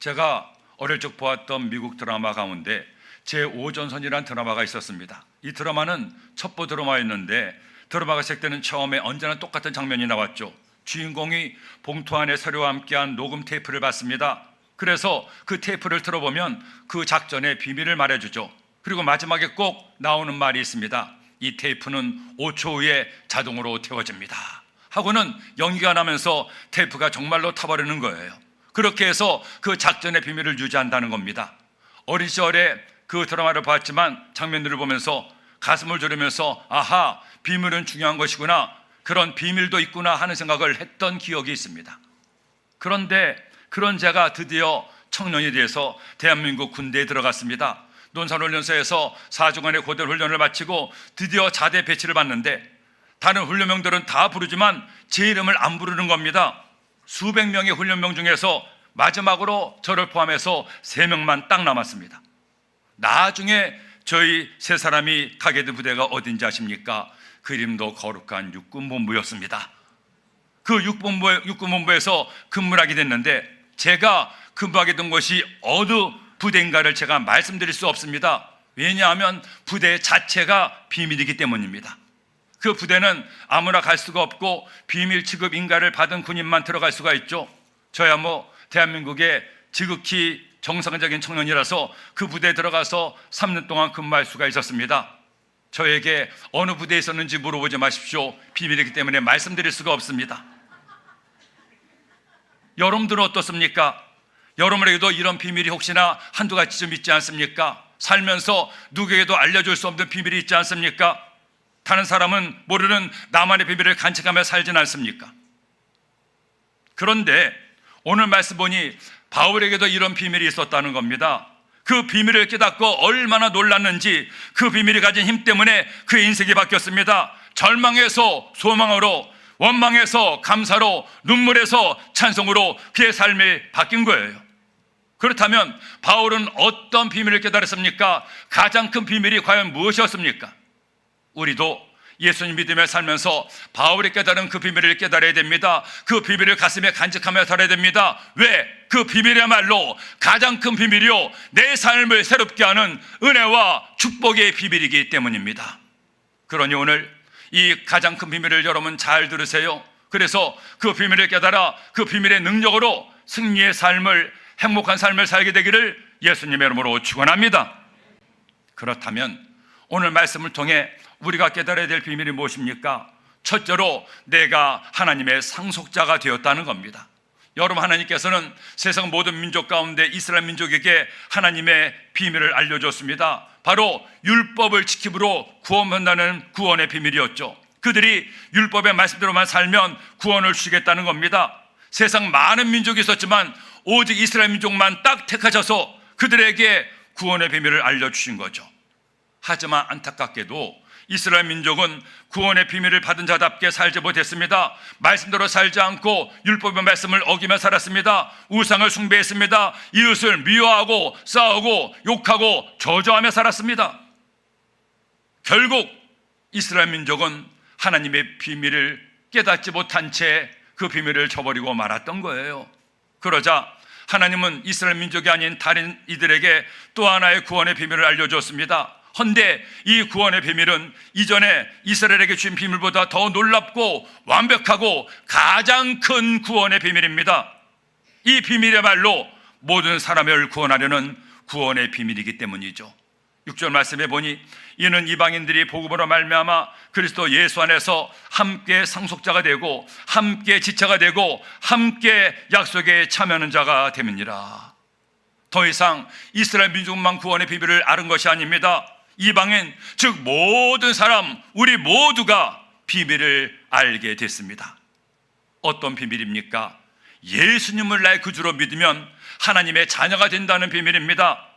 제가 어릴 적 보았던 미국 드라마 가운데 제5전선이라는 드라마가 있었습니다. 이 드라마는 첩보 드라마였는데 드라마가 시작되는 처음에 언제나 똑같은 장면이 나왔죠. 주인공이 봉투 안에 서류와 함께한 녹음 테이프를 받습니다. 그래서 그 테이프를 들어보면 그 작전의 비밀을 말해주죠. 그리고 마지막에 꼭 나오는 말이 있습니다. 이 테이프는 5초 후에 자동으로 태워집니다 하고는 연기가 나면서 테이프가 정말로 타버리는 거예요. 그렇게 해서 그 작전의 비밀을 유지한다는 겁니다. 어린 시절에 그 드라마를 봤지만 장면들을 보면서 가슴을 졸이면서 아하, 비밀은 중요한 것이구나, 그런 비밀도 있구나 하는 생각을 했던 기억이 있습니다. 그런데 그런 제가 드디어 청년이 돼서 대한민국 군대에 들어갔습니다. 논산훈련소에서 4주간의 고대 훈련을 마치고 드디어 자대 배치를 받는데 다른 훈련병들은 다 부르지만 제 이름을 안 부르는 겁니다. 수백 명의 훈련병 중에서 마지막으로 저를 포함해서 3명만 딱 남았습니다. 나중에 저희 3사람이 가게 된 부대가 어딘지 아십니까? 그 이름도 거룩한 육군본부였습니다. 그 육군본부에서 근무를 하게 됐는데 제가 근무하게 된 것이 어느 부대인가를 제가 말씀드릴 수 없습니다. 왜냐하면 부대 자체가 비밀이기 때문입니다. 그 부대는 아무나 갈 수가 없고 비밀 취급 인가를 받은 군인만 들어갈 수가 있죠. 저야 대한민국의 지극히 정상적인 청년이라서 그 부대에 들어가서 3년 동안 근무할 수가 있었습니다. 저에게 어느 부대에 있었는지 물어보지 마십시오. 비밀이기 때문에 말씀드릴 수가 없습니다. 여러분들은 어떻습니까? 여러분에게도 이런 비밀이 혹시나 한두 가지쯤 있지 않습니까? 살면서 누구에게도 알려줄 수 없는 비밀이 있지 않습니까? 다른 사람은 모르는 나만의 비밀을 간직하며 살진 않습니까? 그런데 오늘 말씀 보니 바울에게도 이런 비밀이 있었다는 겁니다. 그 비밀을 깨닫고 얼마나 놀랐는지 그 비밀이 가진 힘 때문에 그의 인생이 바뀌었습니다. 절망에서 소망으로, 원망에서 감사로, 눈물에서 찬송으로 그의 삶이 바뀐 거예요. 그렇다면 바울은 어떤 비밀을 깨달았습니까? 가장 큰 비밀이 과연 무엇이었습니까? 우리도 예수님 믿으며 살면서 바울이 깨달은 그 비밀을 깨달아야 됩니다. 그 비밀을 가슴에 간직하며 살아야 됩니다. 왜? 그 비밀이야말로 가장 큰 비밀이요, 내 삶을 새롭게 하는 은혜와 축복의 비밀이기 때문입니다. 그러니 오늘 이 가장 큰 비밀을 여러분 잘 들으세요. 그래서 그 비밀을 깨달아 그 비밀의 능력으로 승리의 삶을, 행복한 삶을 살게 되기를 예수님의 이름으로 축원합니다. 그렇다면 오늘 말씀을 통해 우리가 깨달아야 될 비밀이 무엇입니까? 첫째로 내가 하나님의 상속자가 되었다는 겁니다. 여러분, 하나님께서는 세상 모든 민족 가운데 이스라엘 민족에게 하나님의 비밀을 알려줬습니다. 바로 율법을 지킴으로 구원한다는 구원의 비밀이었죠. 그들이 율법의 말씀대로만 살면 구원을 주시겠다는 겁니다. 세상 많은 민족이 있었지만 오직 이스라엘 민족만 딱 택하셔서 그들에게 구원의 비밀을 알려주신 거죠. 하지만 안타깝게도 이스라엘 민족은 구원의 비밀을 받은 자답게 살지 못했습니다. 말씀대로 살지 않고 율법의 말씀을 어기며 살았습니다. 우상을 숭배했습니다. 이웃을 미워하고 싸우고 욕하고 저주하며 살았습니다. 결국 이스라엘 민족은 하나님의 비밀을 깨닫지 못한 채 그 비밀을 저버리고 말았던 거예요. 그러자 하나님은 이스라엘 민족이 아닌 다른 이들에게 또 하나의 구원의 비밀을 알려줬습니다. 헌데 이 구원의 비밀은 이전에 이스라엘에게 주신 비밀보다 더 놀랍고 완벽하고 가장 큰 구원의 비밀입니다. 이 비밀이야말로 모든 사람을 구원하려는 구원의 비밀이기 때문이죠. 6절 말씀에 보니 이는 이방인들이 복음으로 말미암아 그리스도 예수 안에서 함께 상속자가 되고 함께 지체가 되고 함께 약속에 참여하는 자가 됨이니라. 더 이상 이스라엘 민족만 구원의 비밀을 아는 것이 아닙니다. 이방인, 즉 모든 사람, 우리 모두가 비밀을 알게 됐습니다. 어떤 비밀입니까? 예수님을 나의 구주로 믿으면 하나님의 자녀가 된다는 비밀입니다.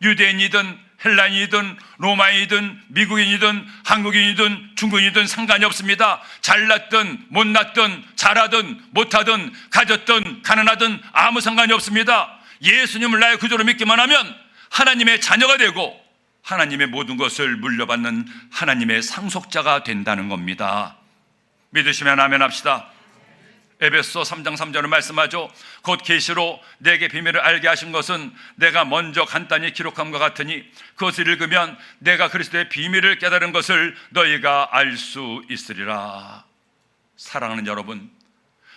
유대인이든 헬라인이든 로마인이든 미국인이든 한국인이든 중국인이든 상관이 없습니다. 잘났든 못났든 잘하든 못하든 가졌든 가난하든 아무 상관이 없습니다. 예수님을 나의 구주로 믿기만 하면 하나님의 자녀가 되고 하나님의 모든 것을 물려받는 하나님의 상속자가 된다는 겁니다. 믿으시면 아멘 합시다. 에베소 3장 3절은 말씀하죠. 곧 계시로 내게 비밀을 알게 하신 것은 내가 먼저 간단히 기록함과 같으니 그것을 읽으면 내가 그리스도의 비밀을 깨달은 것을 너희가 알 수 있으리라. 사랑하는 여러분,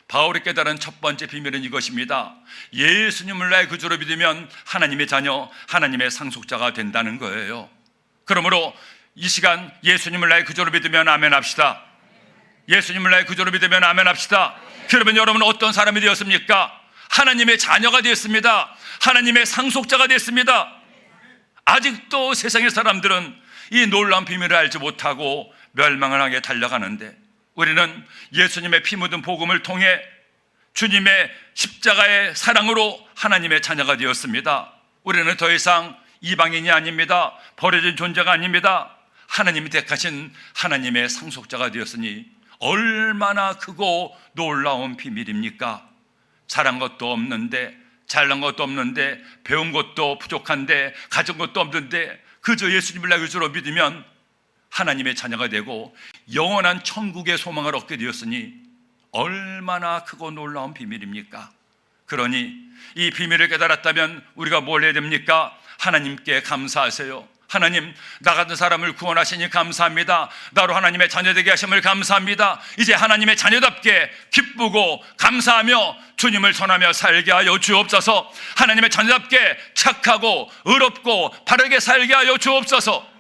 바울이 깨달은 첫 번째 비밀은 이것입니다. 예수님을 나의 구주로 믿으면 하나님의 자녀, 하나님의 상속자가 된다는 거예요. 그러므로 이 시간 예수님을 나의 구주로 믿으면 아멘 합시다. 예수님을 나의 구주로 믿으면 아멘 합시다. 그러면 여러분은 어떤 사람이 되었습니까? 하나님의 자녀가 되었습니다. 하나님의 상속자가 되었습니다. 아직도 세상의 사람들은 이 놀라운 비밀을 알지 못하고 멸망을 향해 달려가는데, 우리는 예수님의 피 묻은 복음을 통해 주님의 십자가의 사랑으로 하나님의 자녀가 되었습니다. 우리는 더 이상 이방인이 아닙니다. 버려진 존재가 아닙니다. 하나님이 택하신 하나님의 상속자가 되었으니 얼마나 크고 놀라운 비밀입니까? 잘한 것도 없는데, 잘난 것도 없는데, 배운 것도 부족한데, 가진 것도 없는데 그저 예수님을 나의 구주로 믿으면 하나님의 자녀가 되고 영원한 천국의 소망을 얻게 되었으니 얼마나 크고 놀라운 비밀입니까? 그러니 이 비밀을 깨달았다면 우리가 뭘 해야 됩니까? 하나님께 감사하세요. 하나님, 나 같은 사람을 구원하시니 감사합니다. 나로 하나님의 자녀되게 하심을 감사합니다. 이제 하나님의 자녀답게 기쁘고 감사하며 주님을 전하며 살게 하여 주옵소서. 하나님의 자녀답게 착하고 의롭고 바르게 살게 하여 주옵소서.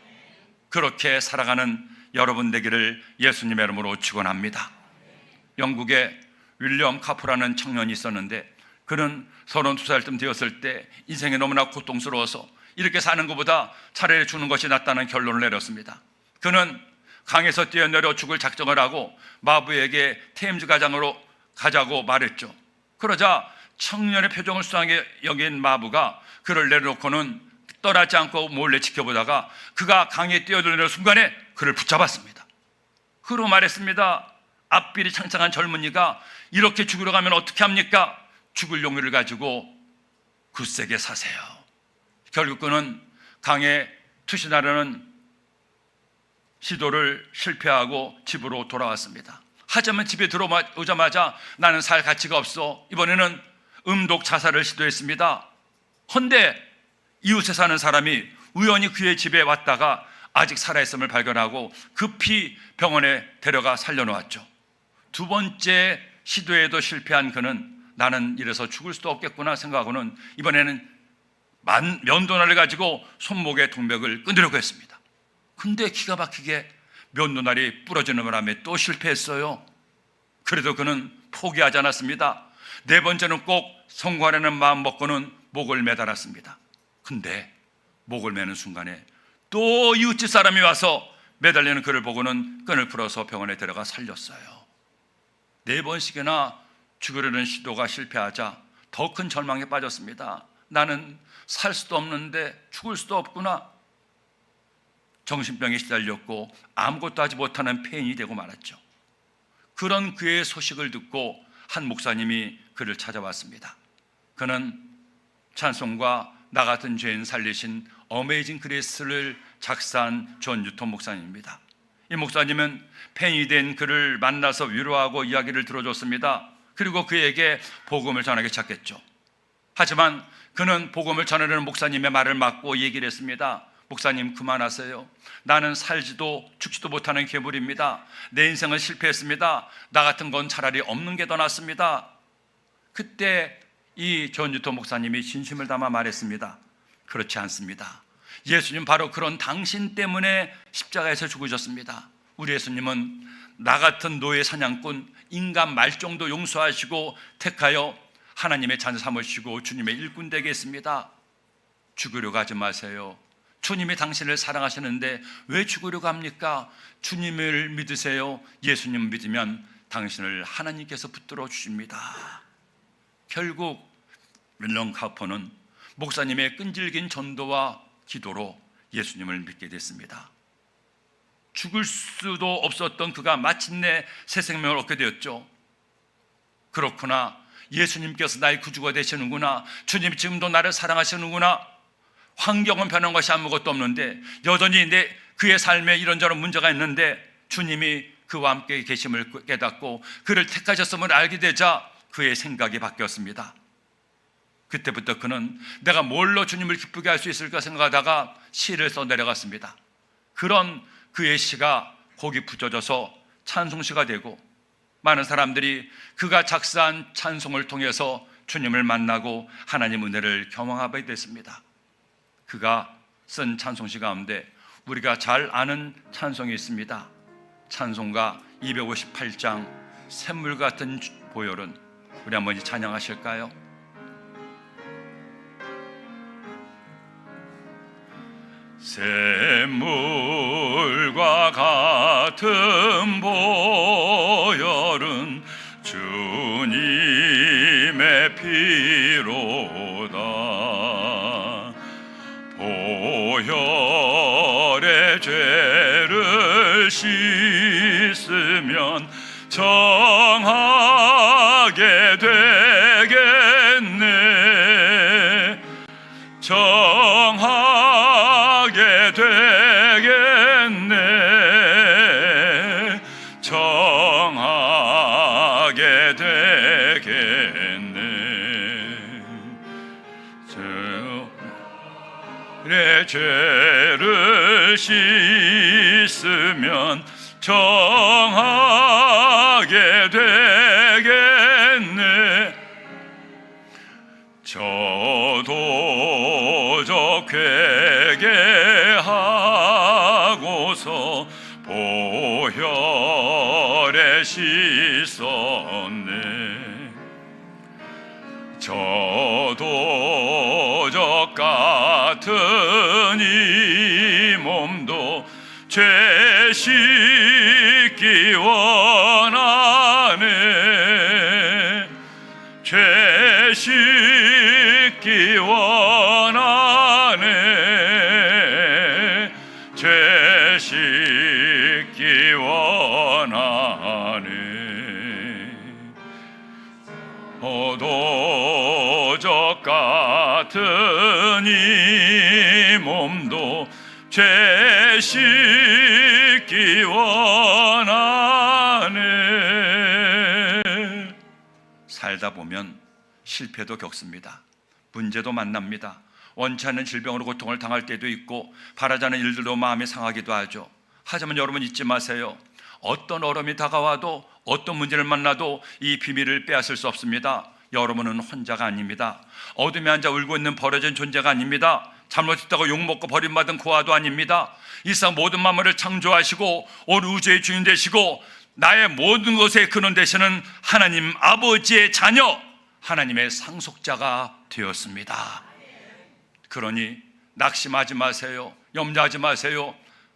그렇게 살아가는 여러분 되기를 예수님의 이름으로 축원합니다. 영국에 윌리엄 카프라는 청년이 있었는데, 그는 32살쯤 되었을 때 인생이 너무나 고통스러워서 이렇게 사는 것보다 차라리 죽는 것이 낫다는 결론을 내렸습니다. 그는 강에서 뛰어내려 죽을 작정을 하고 마부에게 테임즈 가장으로 가자고 말했죠. 그러자 청년의 표정을 수상하게 여긴 마부가 그를 내려놓고는 떠나지 않고 몰래 지켜보다가 그가 강에 뛰어들는 순간에 그를 붙잡았습니다. 그로 말했습니다. 앞길이 창창한 젊은이가 이렇게 죽으러 가면 어떻게 합니까? 죽을 용기를 가지고 굳세게 사세요. 결국 그는 강에 투신하려는 시도를 실패하고 집으로 돌아왔습니다. 하지만 집에 들어오자마자 나는 살 가치가 없어, 이번에는 음독 자살을 시도했습니다. 헌데 이웃에 사는 사람이 우연히 그의 집에 왔다가 아직 살아있음을 발견하고 급히 병원에 데려가 살려놓았죠. 두 번째 시도에도 실패한 그는 나는 이래서 죽을 수도 없겠구나 생각하고는 이번에는 면도날을 가지고 손목의 동맥을 끊으려고 했습니다. 근데 기가 막히게 면도날이 부러지는 바람에 또 실패했어요. 그래도 그는 포기하지 않았습니다. 네 번째는 꼭 성공하려는 마음 먹고는 목을 매달았습니다. 근데 목을 매는 순간에 또 이웃집 사람이 와서 매달리는 그를 보고는 끈을 풀어서 병원에 데려가 살렸어요. 4번씩이나 죽으려는 시도가 실패하자 더 큰 절망에 빠졌습니다. 나는 살 수도 없는데 죽을 수도 없구나. 정신병에 시달렸고 아무것도 하지 못하는 폐인이 되고 말았죠. 그런 그의 소식을 듣고 한 목사님이 그를 찾아왔습니다. 그는 찬송과 나 같은 죄인 살리신 어메이징 그레이스를 작사한 존 뉴턴 목사님입니다. 이 목사님은 폐인이 된 그를 만나서 위로하고 이야기를 들어줬습니다. 그리고 그에게 복음을 전하기 시작했죠. 하지만 그는 복음을 전하려는 목사님의 말을 막고 얘기를 했습니다. 목사님, 그만하세요. 나는 살지도 죽지도 못하는 괴물입니다. 내 인생은 실패했습니다. 나 같은 건 차라리 없는 게 더 낫습니다. 그때 이 존 뉴턴 목사님이 진심을 담아 말했습니다. 그렇지 않습니다. 예수님 바로 그런 당신 때문에 십자가에서 죽으셨습니다. 우리 예수님은 나 같은 노예 사냥꾼, 인간 말종도 용서하시고 택하여 하나님의 자녀 삼으시고 주님의 일꾼 되게 했습니다. 죽으려고 하지 마세요. 주님이 당신을 사랑하시는데 왜 죽으려고 합니까? 주님을 믿으세요. 예수님 믿으면 당신을 하나님께서 붙들어 주십니다. 결국 윌리엄 카퍼는 목사님의 끈질긴 전도와 기도로 예수님을 믿게 됐습니다. 죽을 수도 없었던 그가 마침내 새 생명을 얻게 되었죠. 그렇구나, 예수님께서 나의 구주가 되시는구나, 주님이 지금도 나를 사랑하시는구나. 환경은 변한 것이 아무것도 없는데 여전히 그의 삶에 이런저런 문제가 있는데 주님이 그와 함께 계심을 깨닫고 그를 택하셨음을 알게 되자 그의 생각이 바뀌었습니다. 그때부터 그는 내가 뭘로 주님을 기쁘게 할 수 있을까 생각하다가 시를 써 내려갔습니다. 그런 그의 시가 곡이 붙여져서 찬송시가 되고 많은 사람들이 그가 작사한 찬송을 통해서 주님을 만나고 하나님 은혜를 경험하게 됐습니다. 그가 쓴 찬송시 가운데 우리가 잘 아는 찬송이 있습니다. 찬송가 258장 샘물 같은 보혈은, 우리 한번 찬양하실까요? 샘물과 같은 보혈은 주님의 피로다. 보혈의 죄를 씻으면 정하게 되겠네. 정하게 되겠네. 정하게 되겠네. 내 죄를 씻으면 정하게 되겠네. 저도적 회개하고서 보혈에 씻었네. 저도적 같은 이 몸도 죄 씻기 원하네. 죄 씻기 원하네. 죄 씻기 원하네. 도적 같은 이 몸도 죄 씻기 원하네. 살다 보면 실패도 겪습니다. 문제도 만납니다. 원치 않는 질병으로 고통을 당할 때도 있고 바라지 않은 일들로 마음이 상하기도 하죠. 하지만 여러분 잊지 마세요. 어떤 어려움이 다가와도 어떤 문제를 만나도 이 비밀을 빼앗을 수 없습니다. 여러분은 혼자가 아닙니다. 어둠에 앉아 울고 있는 버려진 존재가 아닙니다. 잘못했다고 욕먹고 버림받은 고아도 아닙니다. 이 세상 모든 만물을 창조하시고 온 우주의 주인 되시고 나의 모든 것의 근원 되시는 하나님 아버지의 자녀, 하나님의 상속자가 되었습니다. 그러니 낙심하지 마세요. 염려하지 마세요.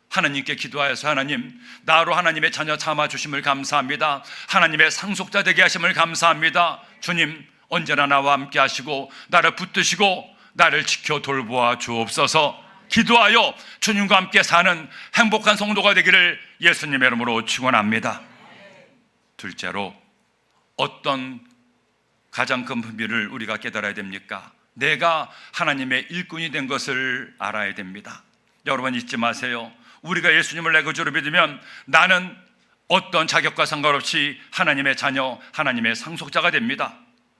하나님께 기도하여서 하나님, 나로 하나님의 자녀 삼아주심을 감사합니다. 하나님의 상속자 되게 하심을 감사합니다. 주님, 언제나 나와 함께 하시고 나를 붙드시고 나를 지켜 돌보아 주옵소서. 기도하여 주님과 함께 사는 행복한 성도가 되기를 예수님의 이름으로 축원합니다. 둘째로, 어떤 가장 큰 비밀을 우리가 깨달아야 됩니까? 내가 하나님의 일꾼이 된 것을 알아야 됩니다. 여러분 잊지 마세요. 우리가 예수님을 내 구주로 믿으면 나는 어떤 자격과 상관없이 하나님의 자녀, 하나님의 상속자가 됩니다.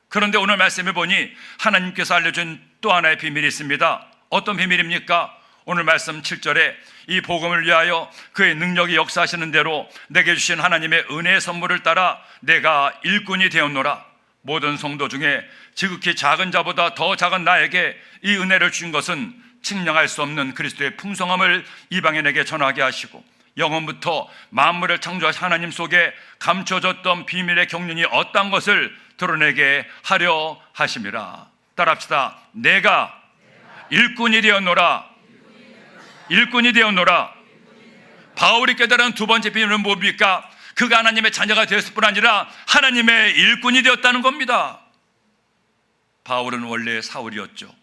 그런데 오늘 말씀해 보니 하나님께서 알려준 또 하나의 비밀이 있습니다. 어떤 비밀입니까? 오늘 말씀 7절에 이 복음을 위하여 그의 능력이 역사하시는 대로 내게 주신 하나님의 은혜의 선물을 따라 내가 일꾼이 되었노라. 모든 성도 중에 지극히 작은 자보다 더 작은 나에게 이 은혜를 주신 것은 측량할 수 없는 그리스도의 풍성함을 이방인에게 전하게 하시고 영원부터 만물을 창조하신 하나님 속에 감춰졌던 비밀의 경륜이 어떤 것을 드러내게 하려 하심이라. 따라합시다. 내가 일꾼이 되었노라. 일꾼이 되었노라. 바울이 깨달은 두 번째 비밀은 뭡니까? 그가 하나님의 자녀가 되었을 뿐 아니라 하나님의 일꾼이 되었다는 겁니다. 바울은 원래 사울이었죠.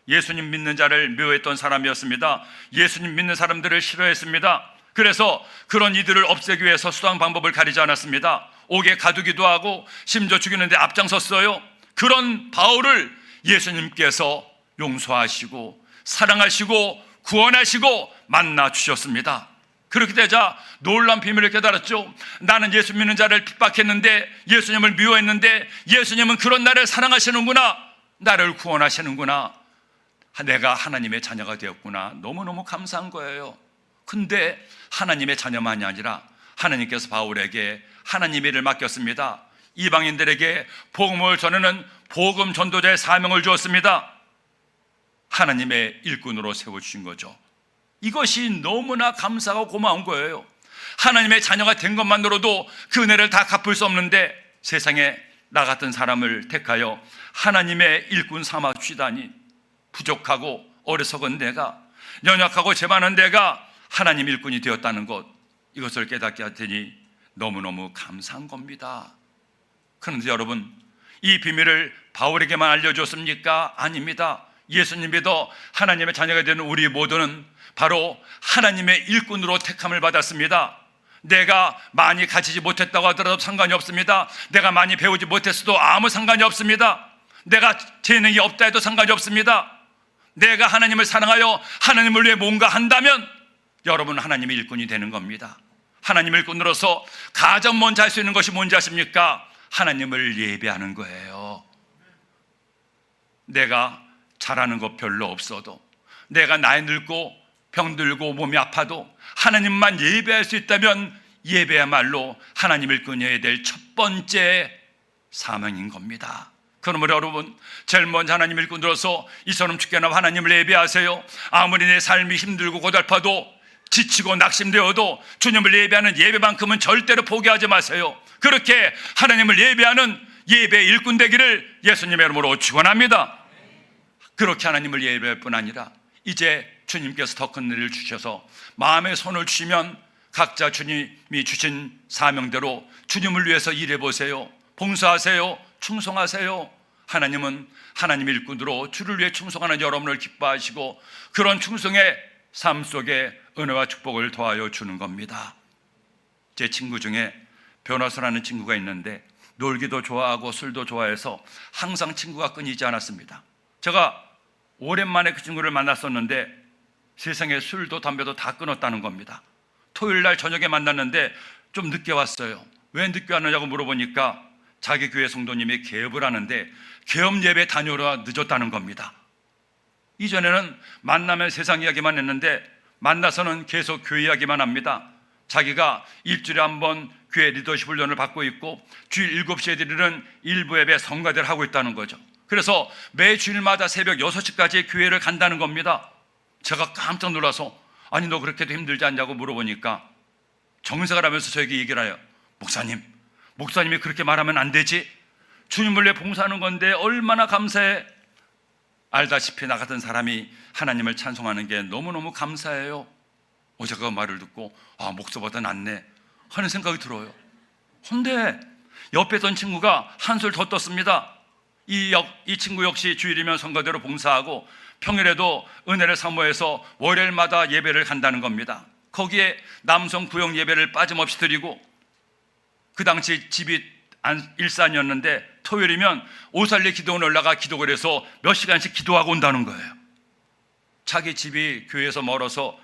예수님 믿는 자를 미워했던 사람이었습니다. 예수님 믿는 사람들을 싫어했습니다. 그래서 그런 이들을 없애기 위해서 수단 방법을 가리지 않았습니다. 옥에 가두기도 하고 심지어 죽이는데 앞장섰어요. 그런 바울을 예수님께서 용서하시고 사랑하시고 구원하시고 만나 주셨습니다. 그렇게 되자 놀라운 비밀을 깨달았죠. 나는 예수 믿는 자를 핍박했는데, 예수님을 미워했는데, 예수님은 그런 나를 사랑하시는구나, 나를 구원하시는구나, 내가 하나님의 자녀가 되었구나, 너무너무 감사한 거예요. 근데 하나님의 자녀만이 아니라 하나님께서 바울에게 하나님의 일을 맡겼습니다. 이방인들에게 복음을 전하는 복음 전도자의 사명을 주었습니다. 하나님의 일꾼으로 세워주신 거죠. 이것이 너무나 감사하고 고마운 거예요. 하나님의 자녀가 된 것만으로도 그 은혜를 다 갚을 수 없는데 세상에 나 같은 사람을 택하여 하나님의 일꾼 삼아 주시다니, 부족하고 어리석은 내가, 연약하고 재반한 내가 하나님 일꾼이 되었다는 것, 이것을 깨닫게 하더니 너무너무 감사한 겁니다. 그런데 여러분, 이 비밀을 바울에게만 알려줬습니까? 아닙니다. 예수님 믿어 하나님의 자녀가 되는 우리 모두는 바로 하나님의 일꾼으로 택함을 받았습니다. 내가 많이 가지지 못했다고 하더라도 상관이 없습니다. 내가 많이 배우지 못했어도 아무 상관이 없습니다. 내가 재능이 없다 해도 상관이 없습니다. 내가 하나님을 사랑하여 하나님을 위해 뭔가 한다면 여러분은 하나님의 일꾼이 되는 겁니다. 하나님의 일꾼으로서 가장 먼저 할 수 있는 것이 뭔지 아십니까? 하나님을 예배하는 거예요. 내가 잘하는 것 별로 없어도, 내가 나이 늙고 병들고 몸이 아파도 하나님만 예배할 수 있다면 예배야말로 하나님을 일꾼이어야 될 첫 번째 사명인 겁니다. 그러므로 여러분, 제일 먼저 하나님 일꾼으로서 이처럼 죽게나 하나님을 예배하세요. 아무리 내 삶이 힘들고 고달파도, 지치고 낙심되어도 주님을 예배하는 예배만큼은 절대로 포기하지 마세요. 그렇게 하나님을 예배하는 예배의 일꾼 되기를 예수님의 이름으로 축원합니다. 그렇게 하나님을 예배할 뿐 아니라 이제 주님께서 더 큰 은혜를 주셔서 마음에 손을 주시면 각자 주님이 주신 사명대로 주님을 위해서 일해보세요. 봉사하세요. 충성하세요. 하나님은 하나님 일꾼으로 주를 위해 충성하는 여러분을 기뻐하시고 그런 충성의 삶 속에 은혜와 축복을 더하여 주는 겁니다. 제 친구 중에 변호사라는 친구가 있는데 놀기도 좋아하고 술도 좋아해서 항상 친구가 끊이지 않았습니다. 제가 오랜만에 그 친구를 만났었는데 세상에 술도 담배도 다 끊었다는 겁니다. 토요일 날 저녁에 만났는데 좀 늦게 왔어요. 왜 늦게 왔느냐고 물어보니까 자기 교회 성도님이 개업을 하는데 개업 예배 다녀오라 늦었다는 겁니다. 이전에는 만나면 세상 이야기만 했는데 만나서는 계속 교회 이야기만 합니다. 자기가 일주일에 한 번 교회 리더십 훈련을 받고 있고 주일 7시에 드리는 일부 예배 성가대를 하고 있다는 거죠. 그래서 매 주일마다 새벽 6시까지 교회를 간다는 겁니다. 제가 깜짝 놀라서 아니 너 그렇게도 힘들지 않냐고 물어보니까 정색을 하면서 저에게 얘기를 해요. 목사님이 그렇게 말하면 안 되지. 주님을 위해 봉사하는 건데 얼마나 감사해. 알다시피 나 같은 사람이 하나님을 찬송하는 게 너무너무 감사해요. 제가 그 말을 듣고 목사보다 낫네 하는 생각이 들어요. 근데 옆에 있던 친구가 한술 더 떴습니다. 이 친구 역시 주일이면 성가대로 봉사하고 평일에도 은혜를 사모해서 월요일마다 예배를 간다는 겁니다. 거기에 남성 구역 예배를 빠짐없이 드리고 그 당시 집이 일산이었는데 토요일이면 오살리 기도원 올라가 기도를 해서 몇 시간씩 기도하고 온다는 거예요. 자기 집이 교회에서 멀어서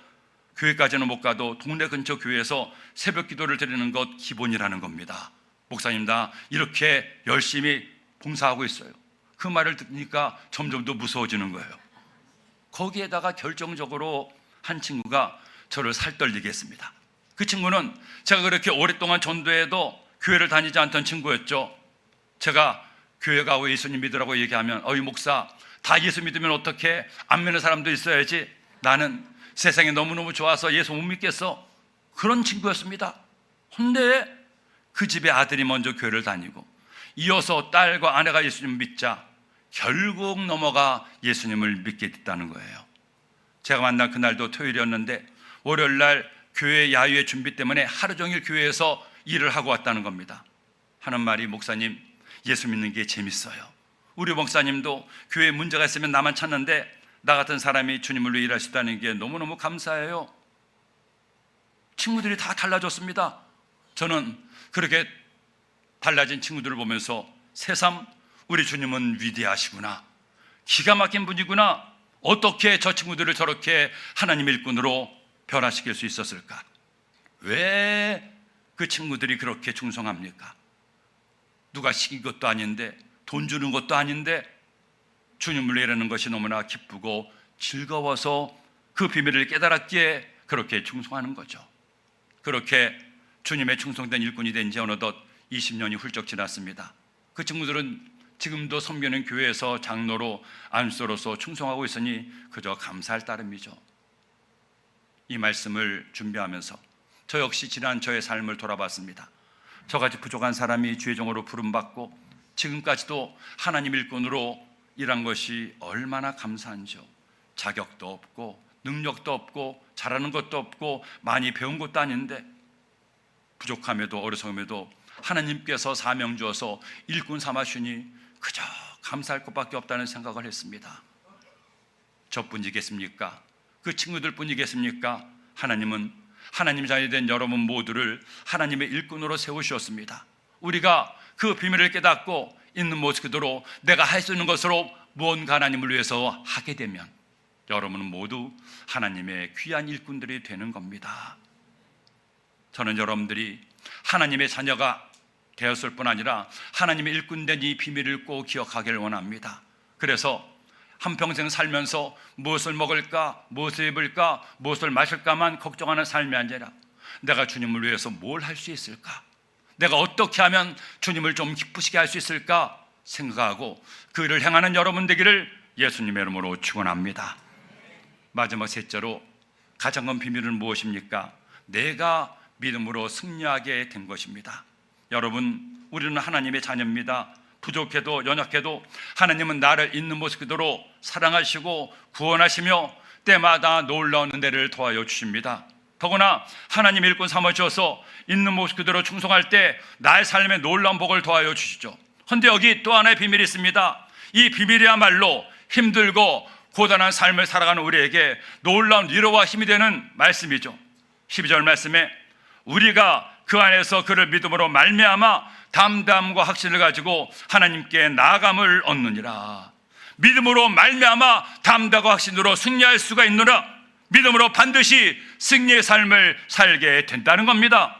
교회까지는 못 가도 동네 근처 교회에서 새벽 기도를 드리는 것 기본이라는 겁니다. 목사님 나 이렇게 열심히 봉사하고 있어요. 그 말을 듣니까 점점 더 무서워지는 거예요. 거기에다가 결정적으로 한 친구가 저를 살떨리게 했습니다. 그 친구는 제가 그렇게 오랫동안 전도해도 교회를 다니지 않던 친구였죠. 제가 교회 가고 예수님 믿으라고 얘기하면 이 목사 다 예수 믿으면 어떡해? 안 믿는 사람도 있어야지. 나는 세상에 너무너무 좋아서 예수 못 믿겠어. 그런 친구였습니다. 근데 그 집에 아들이 먼저 교회를 다니고 이어서 딸과 아내가 예수님 믿자 결국 넘어가 예수님을 믿게 됐다는 거예요. 제가 만난 그날도 토요일이었는데 월요일 날 교회 야유회 준비 때문에 하루 종일 교회에서 일을 하고 왔다는 겁니다. 하는 말이 목사님 예수 믿는 게 재밌어요. 우리 목사님도 교회에 문제가 있으면 나만 찾는데 나 같은 사람이 주님을 위해 일할 수 있다는 게 너무너무 감사해요. 친구들이 다 달라졌습니다. 저는 그렇게 달라진 친구들을 보면서 새삼 우리 주님은 위대하시구나, 기가 막힌 분이구나, 어떻게 저 친구들을 저렇게 하나님의 일꾼으로 변화시킬 수 있었을까. 왜 그 친구들이 그렇게 충성합니까? 누가 시킨 것도 아닌데, 돈 주는 것도 아닌데 주님을 예라는 것이 너무나 기쁘고 즐거워서 그 비밀을 깨달았기에 그렇게 충성하는 거죠. 그렇게 주님의 충성된 일꾼이 된 지 어느덧 20년이 훌쩍 지났습니다. 그 친구들은 지금도 섬기는 교회에서 장로로 안수로서 충성하고 있으니 그저 감사할 따름이죠. 이 말씀을 준비하면서 저 역시 지난 저의 삶을 돌아봤습니다. 저같이 부족한 사람이 주의 종으로 부름받고 지금까지도 하나님 일꾼으로 일한 것이 얼마나 감사한지요. 자격도 없고 능력도 없고 잘하는 것도 없고 많이 배운 것도 아닌데 부족함에도 어리석음에도 하나님께서 사명 주어서 일꾼 삼아주니 그저 감사할 것밖에 없다는 생각을 했습니다. 저뿐이겠습니까? 그 친구들 뿐이겠습니까? 하나님은 하나님 자녀 된 여러분 모두를 하나님의 일꾼으로 세우셨습니다. 우리가 그 비밀을 깨닫고 있는 모습 그대로 내가 할 수 있는 것으로 무언가 하나님을 위해서 하게 되면 여러분은 모두 하나님의 귀한 일꾼들이 되는 겁니다. 저는 여러분들이 하나님의 자녀가 되었을 뿐 아니라 하나님의 일꾼된 이 비밀을 꼭 기억하기를 원합니다. 그래서 한평생 살면서 무엇을 먹을까, 무엇을 입을까, 무엇을 마실까만 걱정하는 삶이 아니라 내가 주님을 위해서 뭘 할 수 있을까, 내가 어떻게 하면 주님을 좀 기쁘시게 할 수 있을까 생각하고 그 일을 행하는 여러분 되기를 예수님의 이름으로 축원합니다. 마지막 셋째로 가장 큰 비밀은 무엇입니까? 내가 믿음으로 승리하게 된 것입니다. 여러분, 우리는 하나님의 자녀입니다. 부족해도 연약해도 하나님은 나를 있는 모습 그대로 사랑하시고 구원하시며 때마다 놀라운 은혜를 도와여 주십니다. 더구나 하나님 일꾼 삼아주셔서 있는 모습 그대로 충성할 때 나의 삶에 놀라운 복을 도와여 주시죠. 그런데 여기 또 하나의 비밀이 있습니다. 이 비밀이야말로 힘들고 고단한 삶을 살아가는 우리에게 놀라운 위로와 힘이 되는 말씀이죠. 12절 말씀에 우리가 그 안에서 그를 믿음으로 말미암아 담대함과 확신을 가지고 하나님께 나아감을 얻느니라. 믿음으로 말미암아 담대함과 확신으로 승리할 수가 있노라. 믿음으로 반드시 승리의 삶을 살게 된다는 겁니다.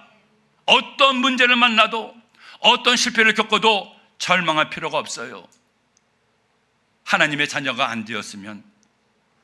어떤 문제를 만나도 어떤 실패를 겪어도 절망할 필요가 없어요. 하나님의 자녀가 안 되었으면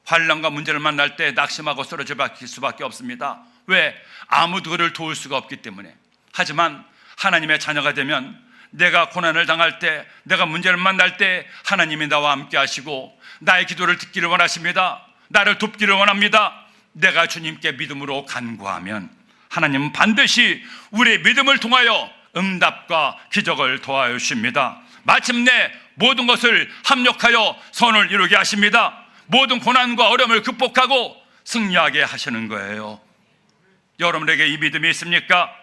환난과 문제를 만날 때 낙심하고 쓰러질 수밖에 없습니다. 왜? 아무도 그를 도울 수가 없기 때문에. 하지만 하나님의 자녀가 되면 내가 고난을 당할 때, 내가 문제를 만날 때 하나님이 나와 함께 하시고 나의 기도를 듣기를 원하십니다. 나를 돕기를 원합니다. 내가 주님께 믿음으로 간구하면 하나님은 반드시 우리의 믿음을 통하여 응답과 기적을 도와여 주십니다. 마침내 모든 것을 합력하여 선을 이루게 하십니다. 모든 고난과 어려움을 극복하고 승리하게 하시는 거예요. 여러분에게 이 믿음이 있습니까?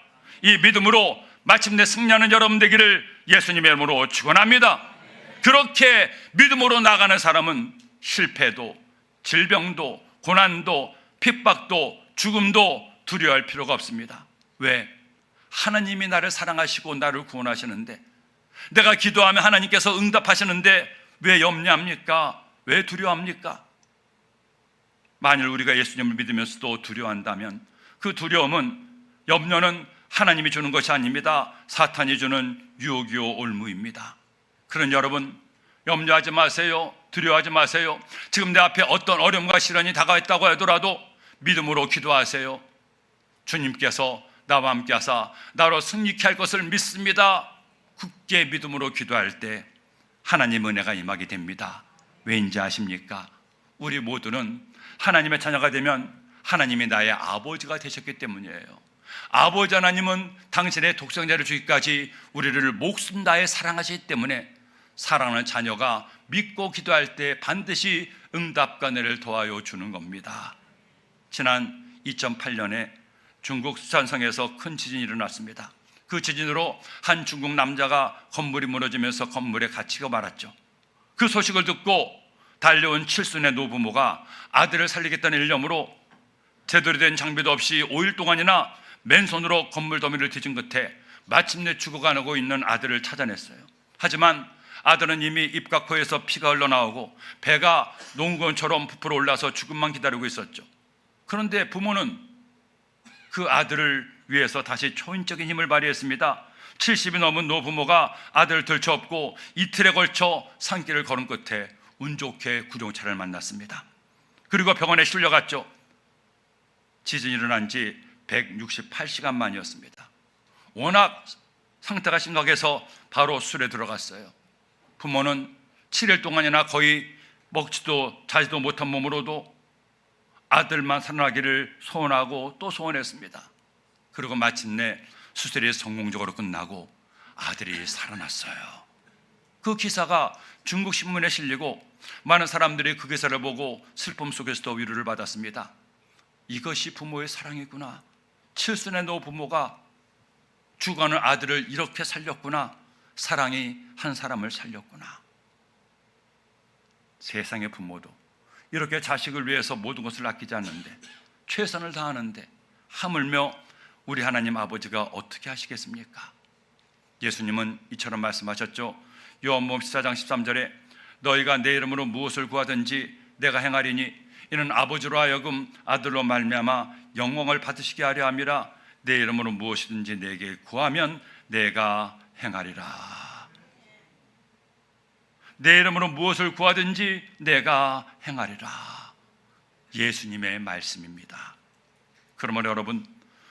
이 믿음으로 마침내 승리하는 여러분 되기를 예수님의 이름으로 축원합니다. 그렇게 믿음으로 나가는 사람은 실패도, 질병도, 고난도, 핍박도, 죽음도 두려워할 필요가 없습니다. 왜? 하나님이 나를 사랑하시고 나를 구원하시는데, 내가 기도하면 하나님께서 응답하시는데 왜 염려합니까? 왜 두려워합니까? 만일 우리가 예수님을 믿으면서도 두려워한다면 그 두려움은, 염려는 하나님이 주는 것이 아닙니다. 사탄이 주는 유혹이요 올무입니다. 그런 여러분, 염려하지 마세요. 두려워하지 마세요. 지금 내 앞에 어떤 어려움과 시련이 다가왔다고 하더라도 믿음으로 기도하세요. 주님께서 나와 함께 하사 나로 승리케 할 것을 믿습니다. 굳게 믿음으로 기도할 때 하나님 은혜가 임하게 됩니다. 왜인지 아십니까? 우리 모두는 하나님의 자녀가 되면 하나님이 나의 아버지가 되셨기 때문이에요. 아버지 하나님은 당신의 독생자를 주기까지 우리를 목숨 다해 사랑하시기 때문에 사랑하는 자녀가 믿고 기도할 때 반드시 응답과 은혜를 도와여 주는 겁니다. 지난 2008년에 중국 수산성에서 큰 지진이 일어났습니다. 그 지진으로 한 중국 남자가 건물이 무너지면서 건물에 갇히고 말았죠. 그 소식을 듣고 달려온 칠순의 노부모가 아들을 살리겠다는 일념으로 제대로 된 장비도 없이 5일 동안이나 맨손으로 건물 더미를 뒤진 끝에 마침내 죽어가고 있는 아들을 찾아냈어요. 하지만 아들은 이미 입과 코에서 피가 흘러나오고 배가 농구원처럼 부풀어 올라서 죽음만 기다리고 있었죠. 그런데 부모는 그 아들을 위해서 다시 초인적인 힘을 발휘했습니다. 70이 넘은 노부모가 아들을 들쳐업고 이틀에 걸쳐 산길을 걸은 끝에 운 좋게 구룡차를 만났습니다. 그리고 병원에 실려갔죠. 지진이 일어난 지 168시간 만이었습니다. 워낙 상태가 심각해서 바로 수술에 들어갔어요. 부모는 7일 동안이나 거의 먹지도 자지도 못한 몸으로도 아들만 살아나기를 소원하고 또 소원했습니다. 그리고 마침내 수술이 성공적으로 끝나고 아들이 살아났어요. 그 기사가 중국 신문에 실리고 많은 사람들이 그 기사를 보고 슬픔 속에서도 위로를 받았습니다. 이것이 부모의 사랑이구나. 칠순의 노부모가 죽어가는 아들을 이렇게 살렸구나. 사랑이 한 사람을 살렸구나. 세상의 부모도 이렇게 자식을 위해서 모든 것을 아끼지 않는데, 최선을 다하는데 하물며 우리 하나님 아버지가 어떻게 하시겠습니까? 예수님은 이처럼 말씀하셨죠. 요한복음 14장 13절에 너희가 내 이름으로 무엇을 구하든지 내가 행하리니 이는 아버지로 하여금 아들로 말미암아 영광을 받으시게 하려 함이라. 내 이름으로 무엇이든지 내게 구하면 내가 행하리라. 내 이름으로 무엇을 구하든지 내가 행하리라. 예수님의 말씀입니다. 그러므로 여러분,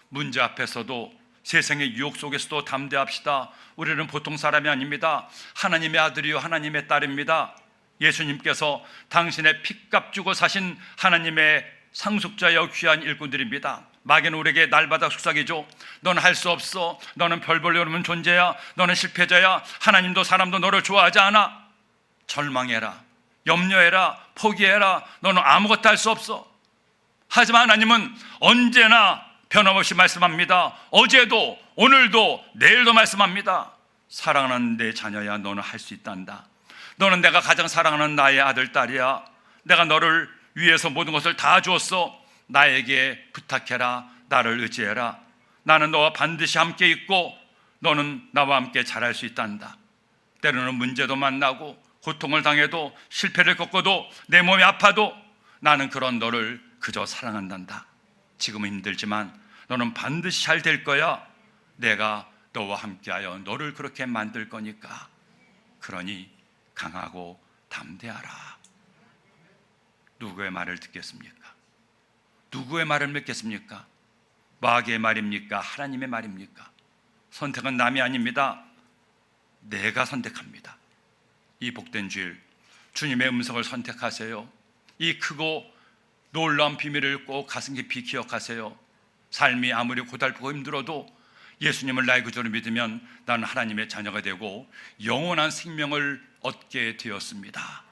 문제 앞에서도 세상의 유혹 속에서도 담대합시다. 우리는 보통 사람이 아닙니다. 하나님의 아들이요 하나님의 딸입니다. 예수님께서 당신의 핏값 주고 사신 하나님의 상속자여 귀한 일꾼들입니다. 마귀는 우리에게 날마다 속삭이죠. 너는 할 수 없어. 너는 별 볼 일 없는 존재야. 너는 실패자야. 하나님도 사람도 너를 좋아하지 않아. 절망해라. 염려해라. 포기해라. 너는 아무것도 할 수 없어. 하지만 하나님은 언제나 변함없이 말씀합니다. 어제도 오늘도 내일도 말씀합니다. 사랑하는 내 자녀야, 너는 할 수 있단다. 너는 내가 가장 사랑하는 나의 아들, 딸이야. 내가 너를 위해서 모든 것을 다 주었어. 나에게 부탁해라. 나를 의지해라. 나는 너와 반드시 함께 있고 너는 나와 함께 잘할 수 있단다. 때로는 문제도 만나고 고통을 당해도 실패를 겪어도 내 몸이 아파도 나는 그런 너를 그저 사랑한단다. 지금은 힘들지만 너는 반드시 잘 될 거야. 내가 너와 함께하여 너를 그렇게 만들 거니까. 그러니 강하고 담대하라. 누구의 말을 듣겠습니까? 누구의 말을 믿겠습니까? 마귀의 말입니까? 하나님의 말입니까? 선택은 남이 아닙니다. 내가 선택합니다. 이 복된 주일 주님의 음성을 선택하세요. 이 크고 놀라운 비밀을 꼭 가슴 깊이 기억하세요. 삶이 아무리 고달프고 힘들어도 예수님을 나의 구주로 믿으면 나는 하나님의 자녀가 되고 영원한 생명을 얻게 되었습니다.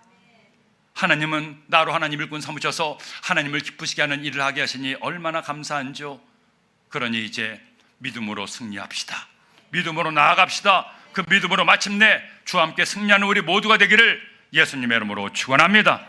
하나님은 나로 하나님 일꾼 삼으셔서 하나님을 기쁘시게 하는 일을 하게 하시니 얼마나 감사한지요. 그러니 이제 믿음으로 승리합시다. 믿음으로 나아갑시다. 그 믿음으로 마침내 주와 함께 승리하는 우리 모두가 되기를 예수님의 이름으로 축원합니다.